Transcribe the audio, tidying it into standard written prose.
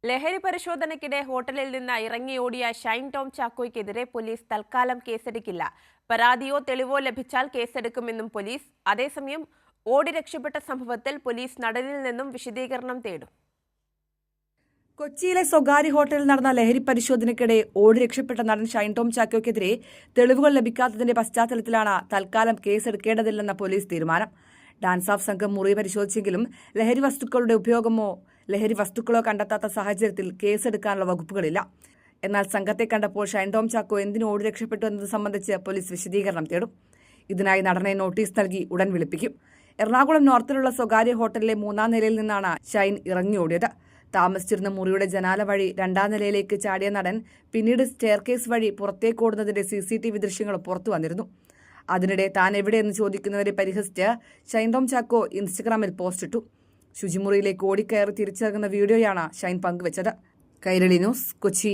ലഹരി പരിശോധനയ്ക്കിടെ ഹോട്ടലിൽ നിന്ന് ഇറങ്ങിയോടിയ ഷൈൻ ടോം ചാക്കോയ്ക്കെതിരെ പോലീസ് തൽക്കാലം കേസെടുക്കില്ല. പരാതിയോ തെളിവോ ലഭിച്ചാൽ കേസെടുക്കുമെന്നും പോലീസ്. അതേസമയം ഓടി രക്ഷപ്പെട്ട സംഭവത്തിൽ പോലീസ് നടനിൽ നിന്നും വിശദീകരണം തേടും. കൊച്ചിയിലെ സ്വകാര്യ ഹോട്ടലിൽ നടന്ന ലഹരി പരിശോധനയ്ക്കിടെ ഓടി രക്ഷപ്പെട്ട നടൻ ഷൈൻ ടോം ചാക്കോയ്ക്കെതിരെ തെളിവുകൾ ലഭിക്കാത്തതിന്റെ പശ്ചാത്തലത്തിലാണ് തൽക്കാലം കേസെടുക്കേണ്ടതില്ലെന്ന പോലീസ് തീരുമാനം. ഡാൻസ് ഓഫ് സംഘം മുറി പരിശോധിച്ചെങ്കിലും ലഹരി വസ്തുക്കളുടെ ഉപയോഗമോ ലഹരി വസ്തുക്കളോ കണ്ടെത്താത്ത സാഹചര്യത്തിൽ കേസെടുക്കാനുള്ള വകുപ്പുകളില്ല. എന്നാൽ സംഘത്തെ കണ്ടപ്പോൾ ഷൈൻ ടോം ചാക്കോ എന്തിനു ഓടി രക്ഷപ്പെട്ടു എന്നത് സംബന്ധിച്ച് പോലീസ് വിശദീകരണം തേടും. ഇതിനായി നടനെ നോട്ടീസ് നൽകി ഉടൻ വിളിപ്പിക്കും. എറണാകുളം നോർത്തിലുള്ള സ്വകാര്യ ഹോട്ടലിലെ 3-ാം നിലയിൽ നിന്നാണ് ഷൈൻ ഇറങ്ങിയോടിയത്. താമസിച്ചിരുന്ന മുറിയുടെ ജനാല വഴി 2-ാം നിലയിലേക്ക് ചാടിയ നടൻ പിന്നീട് സ്റ്റെയർകേസ് വഴി പുറത്തേക്കോടുന്നതിന്റെ CCTV ദൃശ്യങ്ങൾ പുറത്തു വന്നിരുന്നു. അതിനിടെ താൻ എവിടെയെന്ന് ചോദിക്കുന്നവരെ പരിഹസിച്ച് ഷൈൻ ടോം ചാക്കോ ഇൻസ്റ്റഗ്രാമിൽ പോസ്റ്റിട്ടു. ശുചിമുറിയിലേക്ക് ഓടിക്കയറി തിരിച്ചിറങ്ങുന്ന വീഡിയോയാണ് ഷൈൻ പങ്കുവച്ചത്. കൈരളി ന്യൂസ്, കൊച്ചി.